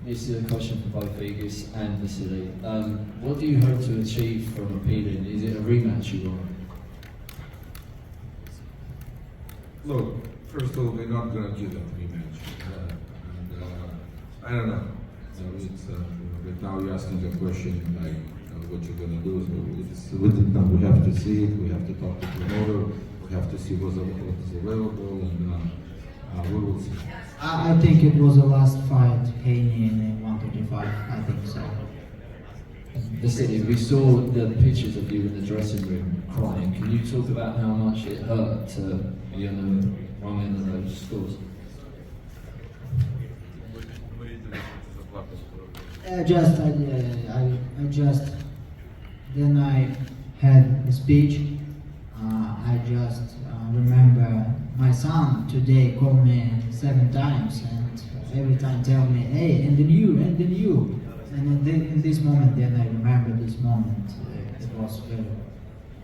This is a question for both Igis and Vasyl. What do you hope to achieve from appealing? Is it a rematch you want? Look, first of all, we're not going to give them rematch. I don't know. Right now you're asking a question like what you're going to do. So we have to see it. We have to talk to the promoter. We have to see what is available, and we will see. I think it was the last fight, Haney in 135. I think so. Vasyl, we saw the pictures of you in the dressing room crying. Can you talk about how much it hurt to be on the wrong end of those scores? Then I had a speech. I just remember my son today called me 7 times and every time tell me, hey, and then you. And in this moment, then I remember this moment. It was very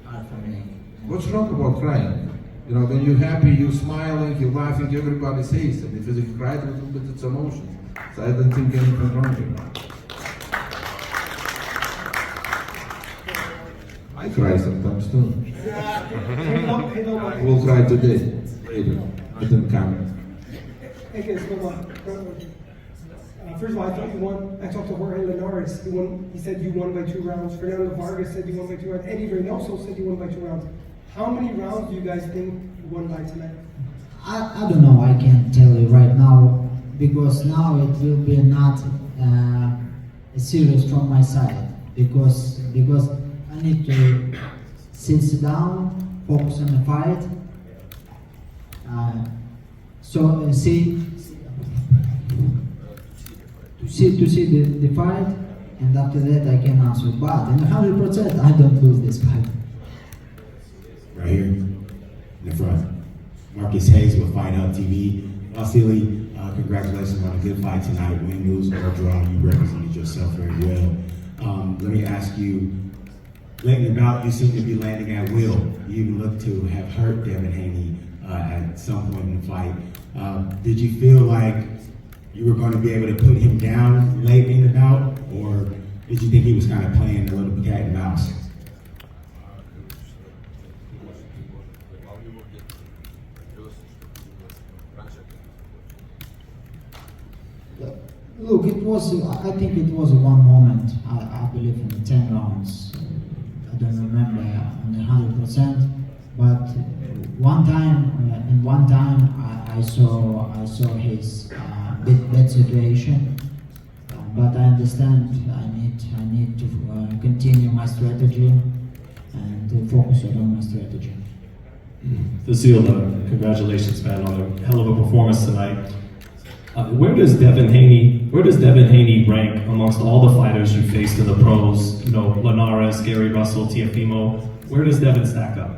hard for me. What's wrong about crying? You know, when you're happy, you're smiling, you're laughing, everybody says it. If you cry a little bit, it's emotions. So I don't think anything wrong here. I cry sometimes too. We'll cry today, later, but then come. Okay, first of all, I thought you won. I talked to Jorge Linares. He said you won by 2 rounds. Fernando Vargas said you won by 2 rounds. Eddie Reynoso said you won by 2 rounds. How many rounds do you guys think you won by tonight? I don't know. I can't tell you right now because now it will be not serious from my side because I need to sit down, focus on the fight. To see the fight, and after that I can answer. But in 100%, I don't lose this fight. Right here in the front, Marcus Hayes with Fight Hub TV. Vasyl, congratulations on a good fight tonight. Win, lose, or draw, you represented yourself very well. Let me ask you, late in the bout, you seem to be landing at will. You look to have hurt Devin Haney at some point in the fight. Did you feel like you were going to be able to put him down late in the bout, or did you think he was kind of playing a little cat and mouse? Look, I think it was one moment. I believe in the 10 rounds. I don't remember on 100%, but one time I saw his bad situation. But I understand I need to continue my strategy and to focus on my strategy. Vasyl, congratulations, man, on a hell of a performance tonight. Where does Devin Haney rank amongst all the fighters you faced in the pros? You know, Linares, Gary Russell, Teofimo. Where does Devin stack up?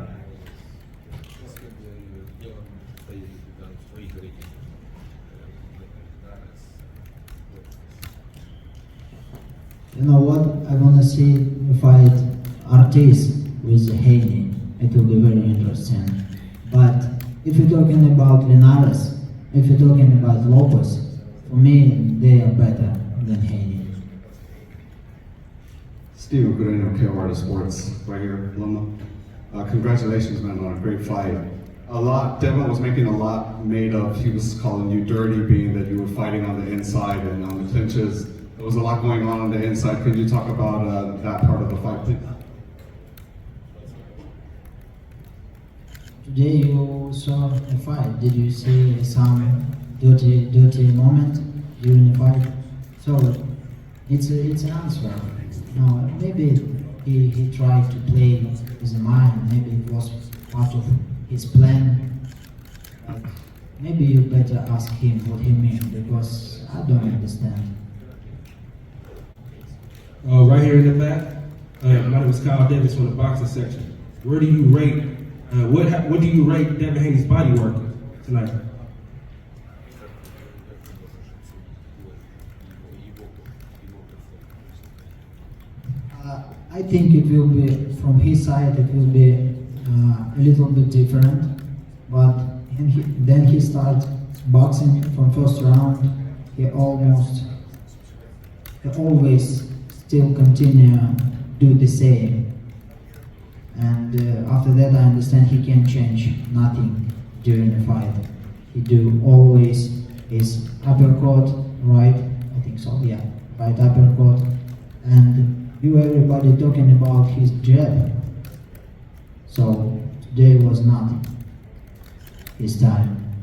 You know what? I want to see the fight Ortiz with Haney. It will be very interesting. But if you're talking about Linares, if you're talking about Lopez, for me, they are better than Haney. Steve Gureno, KOR Sports, right here, Loma. Congratulations, man, on a great fight. Devin was making a lot made of, he was calling you dirty, being that you were fighting on the inside and on the clinches. There was a lot going on the inside. Could you talk about that part of the fight, please? Today you saw a fight. Did you see some dirty moment during the fight? So it's an answer. No, maybe he tried to play his mind. Maybe it was part of his plan. But maybe you better ask him what he means because I don't understand. Right here in the back, my name is Kyle Davis from the boxing section. Where do you rate? What do you rate Devin Haney's body work tonight? I think it will be, from his side, it will be a little bit different. But then he starts boxing from first round. He almost he always still continue do the same. And after that, I understand he can change nothing during the fight. He do always his uppercut, right? I think so, yeah, right uppercut. And everybody talking about his jab. So today was not his time.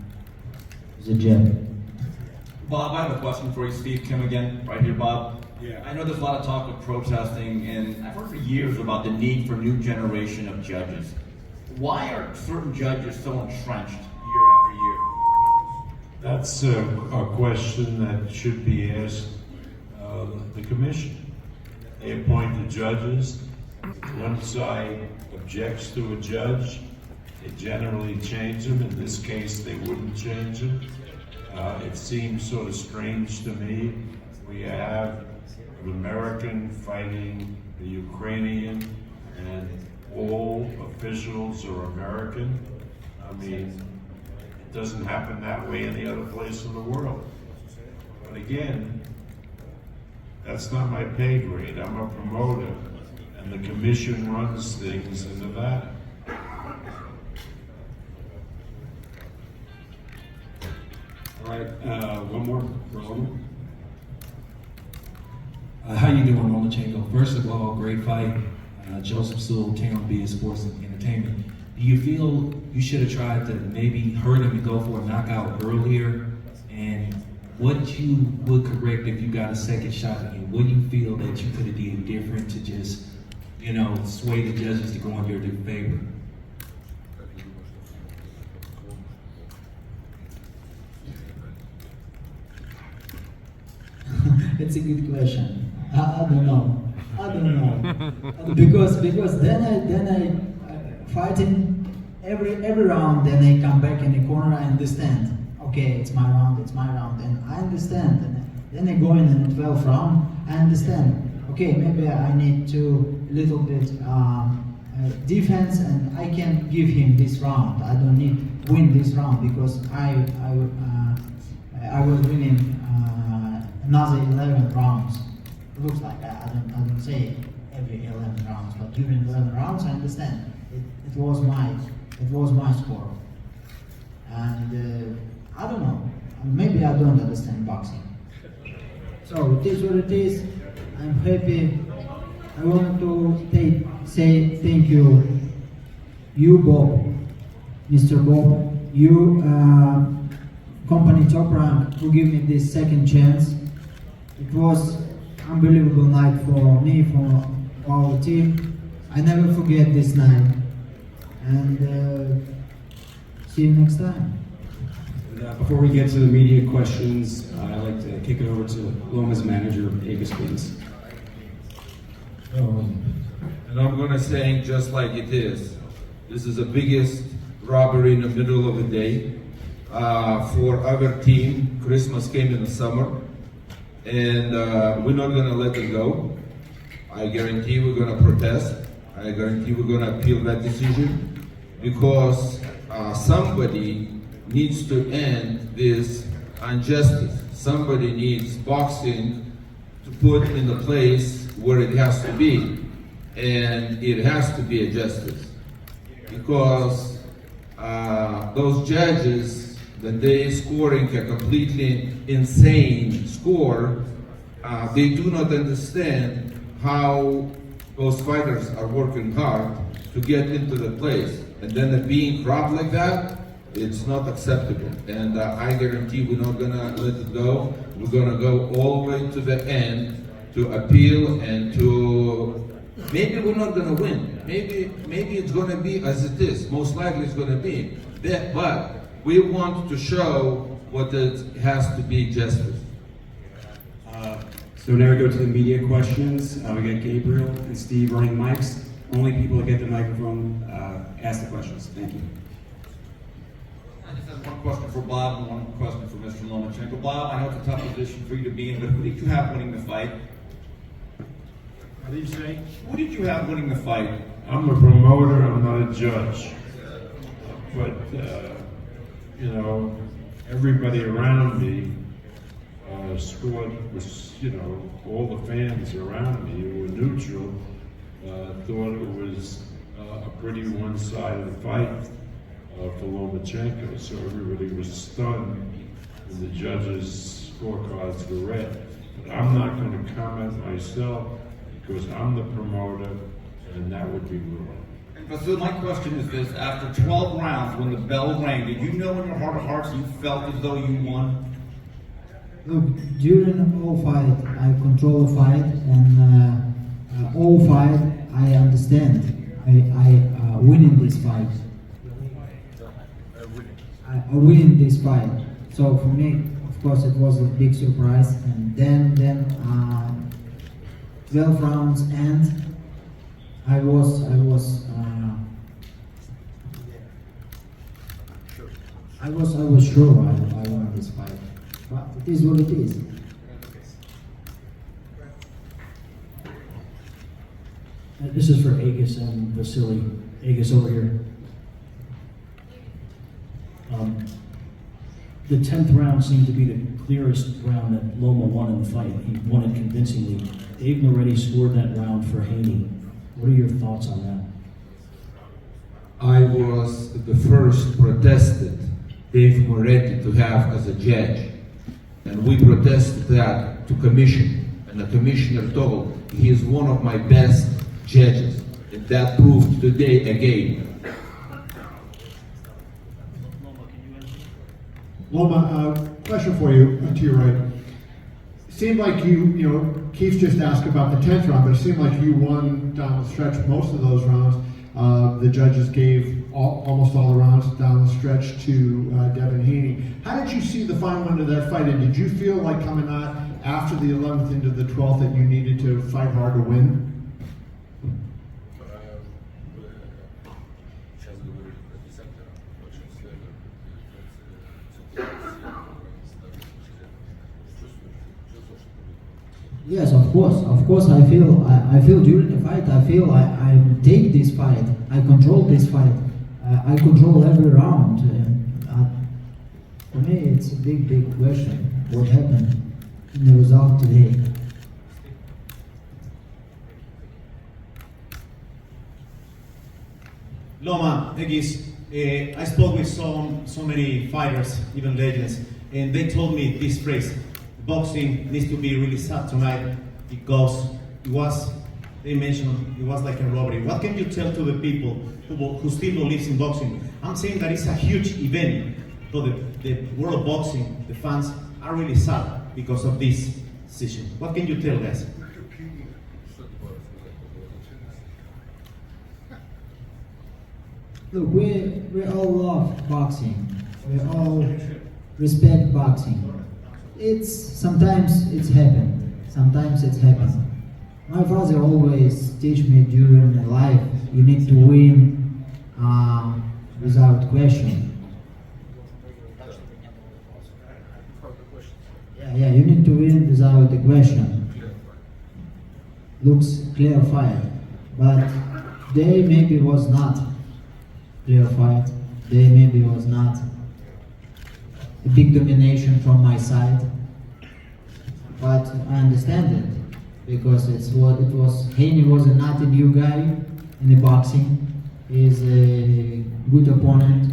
It's a jab. Bob, I have a question for you. Steve Kim again, right here, Bob. Yeah. I know there's a lot of talk of protesting, and I've heard for years about the need for new generation of judges. Why are certain judges so entrenched year after year? That's a question that should be asked the commission. They appoint the judges. One side objects to a judge. They generally change them. In this case, they wouldn't change them. It seems sort of strange to me. We have an American fighting the Ukrainian, and all officials are American. I mean, it doesn't happen that way any other place in the world. But again, that's not my pay grade. I'm a promoter, and the commission runs things in Nevada. All right, one more for Loma. How you doing, Lomachenko? First of all, great fight. Joseph Sewell, KMB Sports and Entertainment. Do you feel you should have tried to maybe hurt him and go for a knockout earlier? And what you would correct if you got a second shot again? What do you feel that you could have did different to just, sway the judges to go in your favor? It's a good question. I don't know. because then I fighting every round. Then I come back in the corner. I understand. Okay, it's my round, and I understand. And then I go in the 12th round. I understand. Okay, maybe I need to little bit defense, and I can give him this round. I don't need win this round because I was winning another 11 rounds. It looks like I don't say every 11 rounds, but during 11 rounds, I understand. It was my score, and I don't know. Maybe I don't understand boxing. So it is what it is. I'm happy. I want to say thank you, Bob, Mr. Bob, you, company Top Rank, who gave me this second chance. It was unbelievable night for me, for our team. I never forget this night. And see you next time. Before we get to the media questions, I'd like to kick it over to Loma's manager, Akhi, please. And I'm gonna say just like it is. This is the biggest robbery in the middle of the day. For our team, Christmas came in the summer, and we're not gonna let it go. I guarantee we're gonna protest. I guarantee we're gonna appeal that decision, because somebody needs to end this injustice. Somebody needs boxing to put in the place where it has to be, and it has to be a justice, because those judges, that they scoring a completely insane score, they do not understand how those fighters are working hard to get into the place, and then being robbed like that, it's not acceptable. And I guarantee we're not gonna let it go. We're gonna go all the way to the end to appeal, and to, maybe we're not gonna win. Maybe it's gonna be as it is. Most likely it's gonna be that, but we want to show what it has to be justice. So now we go to the media questions. We got Gabriel and Steve running mics. Only people that get the microphone ask the questions. Thank you. I just have one question for Bob and one question for Mr. Lomachenko. Bob, I know it's a tough position for you to be in, but who did you have winning the fight? What do you say? Who did you have winning the fight? I'm a promoter, I'm not a judge. But, everybody around me sport was, all the fans around me who were neutral thought it was a pretty one-sided fight for Lomachenko, so everybody was stunned when the judges' scorecards were read. But I'm not going to comment myself because I'm the promoter, and that would be wrong. And Vasyl, my question is this: after 12 rounds, when the bell rang, did you know in your heart of hearts you felt as though you won? Look, during all fight, I control the fight, and all fight, I understand. I winning this fight. I winning this fight. So for me, of course, it was a big surprise. And then 12 rounds end. I was sure I won this fight. But it is what it is. This is for Agus and Vasyl. Agus over here. The 10th round seemed to be the clearest round that Loma won in the fight. He won it convincingly. Dave Moretti scored that round for Haney. What are your thoughts on that? I was the first protested Dave Moretti to have as a judge, and we protested that to commission, and the commissioner told he is one of my best judges, and that proved today again. Loma, question for you, to your right. Seemed like Keith just asked about the 10th round, but it seemed like you won down the stretch most of those rounds. The judges gave almost all the rounds down the stretch to Devin Haney. How did you see the final end of that fight, and did you feel like coming out after the 11th into the 12th that you needed to fight hard to win? Yes, of course. I feel during the fight. I feel I take this fight. I control this fight. I control every round. For me, it's a big question. What happened in the result today? Loma, Egis, I spoke with so many fighters, even legends, and they told me this phrase: boxing needs to be really sad tonight because they mentioned it was like a robbery. What can you tell to the people who still believes in boxing? I'm saying that it's a huge event for the world of boxing. The fans are really sad because of this decision. What can you tell guys? Look, we all love boxing. We all respect boxing. Sometimes it's happened. My father always teach me during life, you need to win without question. Yeah, you need to win without a question. Looks clear fight, but they maybe was not clear fight. They maybe was not a big domination from my side, but I understand it because it's what it was. Haney was not a new guy in the boxing. He's a good opponent,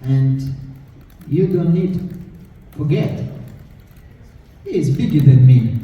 and you don't need to forget he is bigger than me.